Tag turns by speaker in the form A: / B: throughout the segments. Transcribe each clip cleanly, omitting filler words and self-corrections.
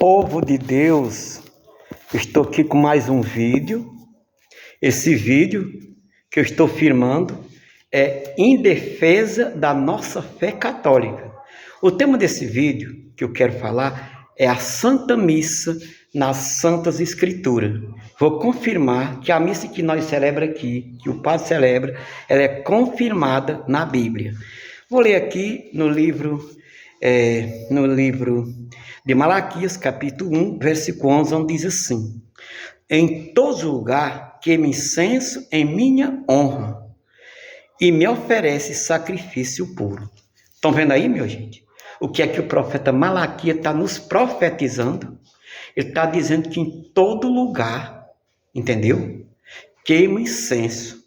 A: Povo de Deus, estou aqui com mais um vídeo. Esse vídeo que eu estou filmando é em defesa da nossa fé católica. O tema desse vídeo que eu quero falar é a Santa Missa nas Santas Escrituras. Vou confirmar que a missa que nós celebramos aqui, que o Padre celebra, ela é confirmada na Bíblia. Vou ler aqui no livro de Malaquias, capítulo 1, versículo 11, onde diz assim: em todo lugar queima incenso em minha honra e me oferece sacrifício puro. Estão vendo aí, minha gente? O que é que o profeta Malaquias está nos profetizando? Ele está dizendo que em todo lugar, entendeu? Queima incenso.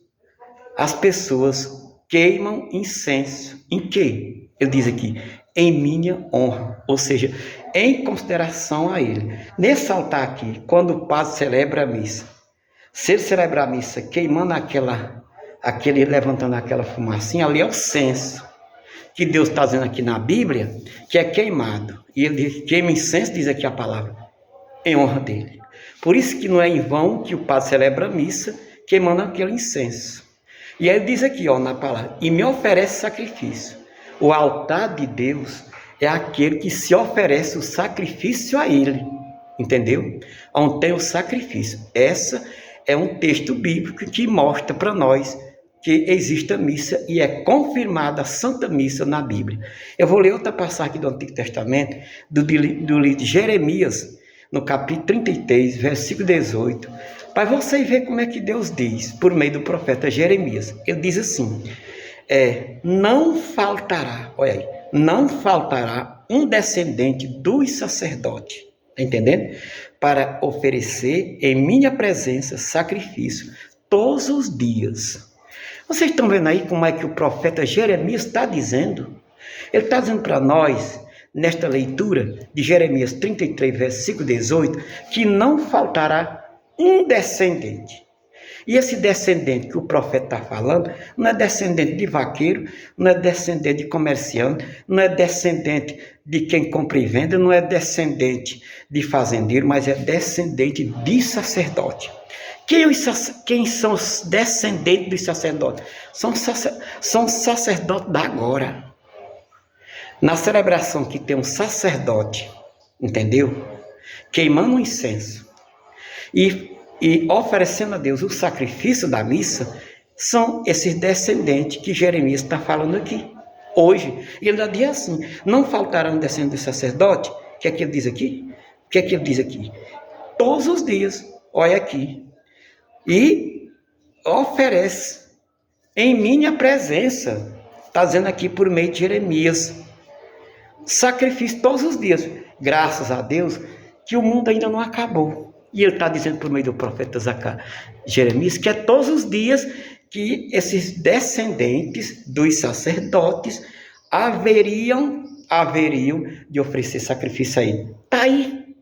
A: As pessoas queimam incenso. Em quê? Ele diz aqui: em minha honra, ou seja, em consideração a ele. Nesse altar aqui, quando o padre celebra a missa, se ele celebrar a missa queimando levantando aquela fumacinha, ali é o censo, que Deus está dizendo aqui na Bíblia, que é queimado. E ele diz, queima incenso, diz aqui a palavra, em honra dele. Por isso que não é em vão que o padre celebra a missa, queimando aquele incenso. E aí ele diz aqui, na palavra, e me oferece sacrifício. O altar de Deus é aquele que se oferece o sacrifício a ele, entendeu? Onde tem o sacrifício. Essa é um texto bíblico que mostra para nós que existe a missa e é confirmada a Santa Missa na Bíblia. Eu vou ler outra passagem aqui do Antigo Testamento, do livro de Jeremias, no capítulo 33, versículo 18, para você ver como é que Deus diz, por meio do profeta Jeremias. Ele diz assim: não faltará, olha aí, não faltará um descendente dos sacerdotes, está entendendo? Para oferecer em minha presença sacrifício todos os dias. Vocês estão vendo aí como é que o profeta Jeremias está dizendo? Ele está dizendo para nós, nesta leitura de Jeremias 33, versículo 18, que não faltará um descendente. E esse descendente que o profeta está falando, não é descendente de vaqueiro, não é descendente de comerciante, não é descendente de quem compra e vende, não é descendente de fazendeiro, mas é descendente de sacerdote. Quem são os descendentes dos sacerdotes? São sacerdotes da agora. Na celebração que tem um sacerdote, entendeu? Queimando um incenso e oferecendo a Deus o sacrifício da missa, são esses descendentes que Jeremias está falando aqui, hoje. E ele diz assim: não faltará um descendente do sacerdote. O que é que ele diz aqui? O que é que ele diz aqui? Todos os dias, olha aqui, e oferece em minha presença, está dizendo aqui por meio de Jeremias, sacrifício todos os dias. Graças a Deus que o mundo ainda não acabou. E ele está dizendo por meio do profeta Jeremias que é todos os dias que esses descendentes dos sacerdotes haveriam de oferecer sacrifício a ele. Está aí.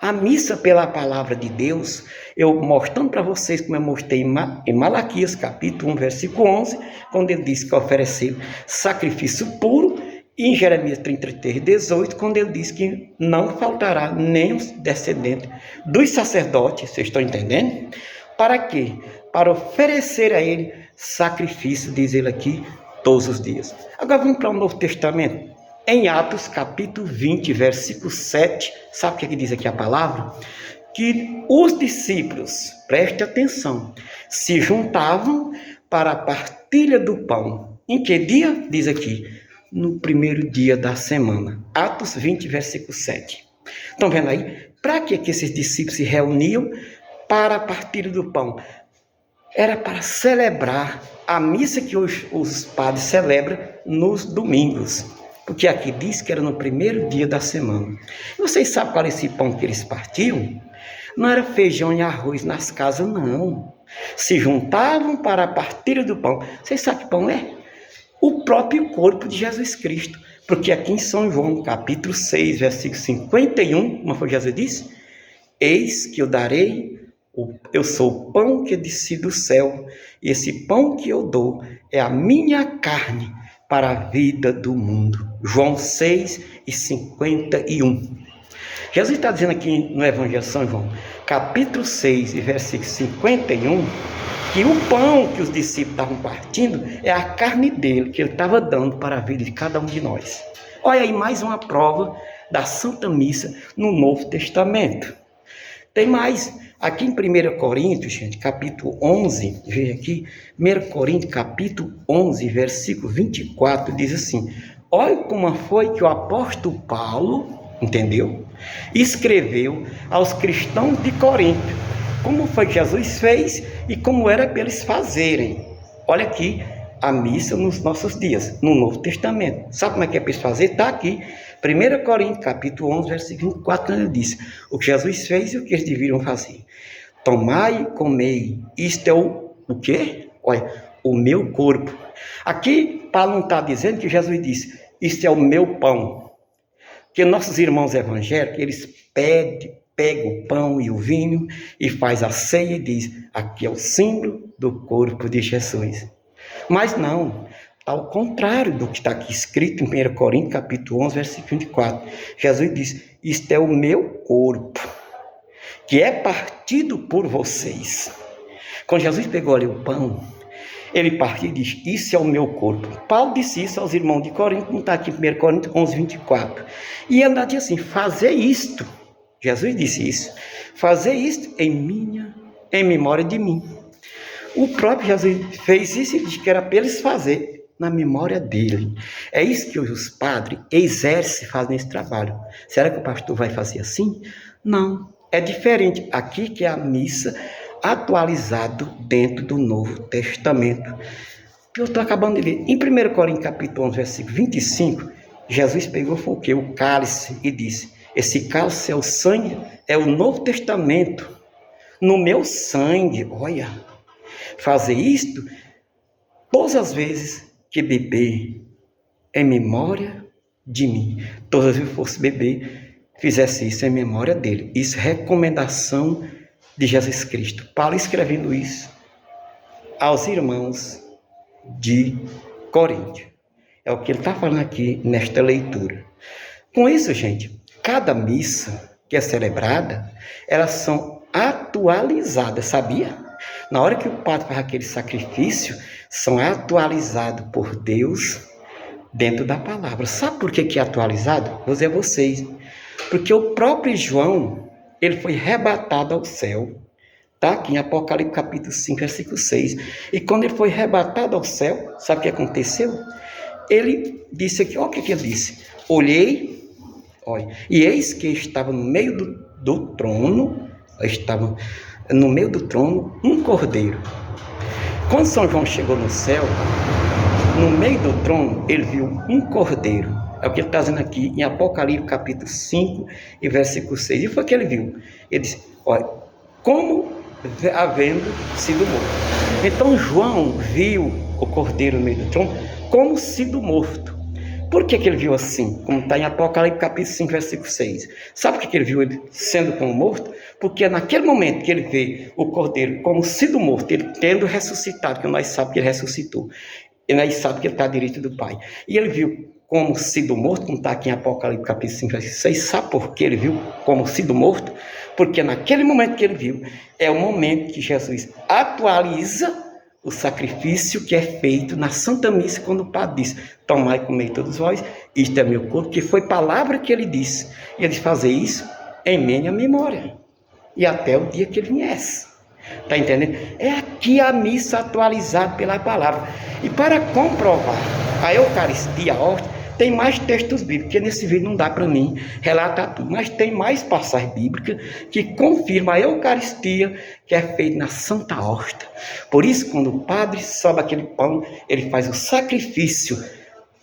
A: A missa pela palavra de Deus, eu mostrando para vocês como eu mostrei em Malaquias, capítulo 1, versículo 11, quando ele disse que ofereceu sacrifício puro, e em Jeremias 33, 18, quando ele diz que não faltará nem os descendentes dos sacerdotes, vocês estão entendendo? Para quê? Para oferecer a ele sacrifício, diz ele aqui, todos os dias. Agora vamos para o Novo Testamento. Em Atos, capítulo 20, versículo 7, sabe o que diz aqui a palavra? Que os discípulos, preste atenção, se juntavam para a partilha do pão. Em que dia? Diz aqui, no primeiro dia da semana. Atos 20, versículo 7. Estão vendo aí? Para que esses discípulos se reuniam para a partilha do pão? Era para celebrar a missa que os padres celebram nos domingos. Porque aqui diz que era no primeiro dia da semana. Vocês sabem qual é esse pão que eles partiam? Não era feijão e arroz nas casas, não. Se juntavam para a partilha do pão. Vocês sabem que pão é? O próprio corpo de Jesus Cristo. Porque aqui em São João, capítulo 6, versículo 51, como foi Jesus disse? Eis que eu darei, eu sou o pão que desci do céu, e esse pão que eu dou é a minha carne para a vida do mundo. João 6 e 51. Jesus está dizendo aqui no Evangelho de São João, capítulo 6, versículo 51, que o pão que os discípulos estavam partindo é a carne dele, que ele estava dando para a vida de cada um de nós. Olha aí mais uma prova da Santa Missa no Novo Testamento. Tem mais, aqui em 1 Coríntios, gente, capítulo 11, veja aqui, 1 Coríntios, capítulo 11, versículo 24, diz assim, olha como foi que o apóstolo Paulo, entendeu? Escreveu aos cristãos de Corinto, como foi que Jesus fez e como era para eles fazerem. Olha aqui a missa nos nossos dias, no Novo Testamento. Sabe como é que é para eles fazerem? Está aqui, 1 Coríntios, capítulo 11, versículo 24, ele diz o que Jesus fez e o que eles deveriam fazer. Tomai e comei, isto é o quê? Olha, o meu corpo. Aqui, Paulo não está dizendo que Jesus disse, isto é o meu pão. Porque nossos irmãos evangélicos, eles pegam o pão e o vinho e faz a ceia e diz, aqui é o símbolo do corpo de Jesus. Mas não, ao contrário do que está aqui escrito em 1 Coríntios, capítulo 11, versículo 24. Jesus diz, isto é o meu corpo, que é partido por vocês. Quando Jesus pegou ali o pão, ele partiu e diz, isso é o meu corpo. Paulo disse isso aos irmãos de Corinto, não está aqui em 1 Coríntios 11, 24. E ele disse assim, fazer isto, Jesus disse isso, fazer isto em memória de mim. O próprio Jesus fez isso e disse que era para eles fazer na memória dele. É isso que hoje os padres exercem, fazem esse trabalho. Será que o pastor vai fazer assim? Não, é diferente. Aqui que é a missa atualizado dentro do Novo Testamento. Que eu estou acabando de ler. Em 1 Coríntios capítulo 11, versículo 25, Jesus pegou foi o quê? O cálice e disse, esse cálice é o sangue, é o Novo Testamento. No meu sangue, olha, fazer isto todas as vezes que beber em memória de mim. Todas as vezes que fosse beber, fizesse isso em memória dele. Isso é recomendação de Jesus Cristo. Paulo escrevendo isso aos irmãos de Corinto. É o que ele está falando aqui nesta leitura. Com isso, gente, cada missa que é celebrada, elas são atualizadas, sabia? Na hora que o padre faz aquele sacrifício, são atualizados por Deus dentro da palavra. Sabe por que é atualizado? Vou dizer a vocês. Porque o próprio João, ele foi arrebatado ao céu. Está aqui em Apocalipse capítulo 5, versículo 6. E quando ele foi arrebatado ao céu, sabe o que aconteceu? Ele disse aqui, olha o que ele disse. Olhei, olha, e eis que estava no meio do trono, um cordeiro. Quando São João chegou no céu, no meio do trono, ele viu um cordeiro. É o que ele está dizendo aqui em Apocalipse capítulo 5 e versículo 6. E foi o que ele viu. Ele disse, olha, como havendo sido morto. Então João viu o cordeiro no meio do trono como sido morto. Por que ele viu assim? Como está em Apocalipse capítulo 5, versículo 6. Sabe por que ele viu ele sendo como morto? Porque naquele momento que ele vê o cordeiro como sido morto, ele tendo ressuscitado, que nós sabemos que ele ressuscitou, e nós sabemos que ele está à direita do Pai. E ele viu como sido morto, como está aqui em Apocalipse capítulo 5, versículo 6. Sabe por que ele viu como sido morto? Porque naquele momento que ele viu, é o momento que Jesus atualiza o sacrifício que é feito na Santa Missa, quando o padre diz, tomai e comei todos vós, isto é meu corpo, que foi palavra que ele disse. E ele fazer isso em minha memória, e até o dia que ele viesse. Está entendendo? É aqui a missa atualizada pela palavra. E para comprovar a Eucaristia, a hóstia, tem mais textos bíblicos, porque nesse vídeo não dá para mim relatar tudo, mas tem mais passagens bíblicas que confirmam a Eucaristia que é feita na Santa Hóstia. Por isso, quando o padre sobe aquele pão, ele faz o sacrifício.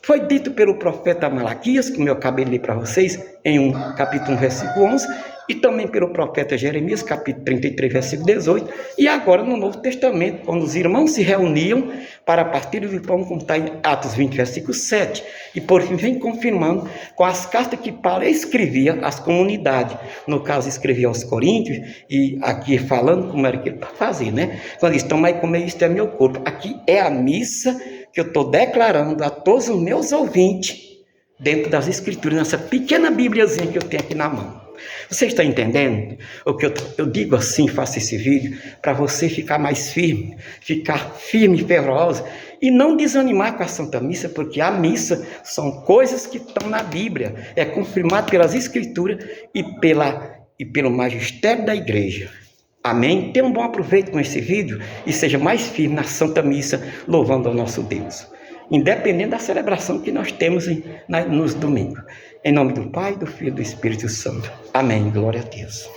A: Foi dito pelo profeta Malaquias, como eu acabei de ler para vocês, em capítulo 1, versículo 11, e também pelo profeta Jeremias, capítulo 33, versículo 18, e agora no Novo Testamento, quando os irmãos se reuniam para partir do pão, como está em Atos 20, versículo 7, e por fim vem confirmando com as cartas que Paulo escrevia às comunidades, no caso escrevia aos Coríntios, e aqui falando como era que ele fazia, né? Quando diz, tomai e comei, isto é meu corpo. Aqui é a missa que eu estou declarando a todos os meus ouvintes, dentro das Escrituras, nessa pequena Bíbliazinha que eu tenho aqui na mão. Você está entendendo? O que eu digo assim, faço esse vídeo, para você ficar mais firme, ficar firme e fervoroso, e não desanimar com a Santa Missa, porque a missa são coisas que estão na Bíblia, é confirmado pelas Escrituras e pelo magistério da Igreja. Amém? Tenha um bom aproveito com esse vídeo e seja mais firme na Santa Missa, louvando ao nosso Deus, independente da celebração que nós temos nos domingos. Em nome do Pai, do Filho e do Espírito Santo. Amém. Glória a Deus.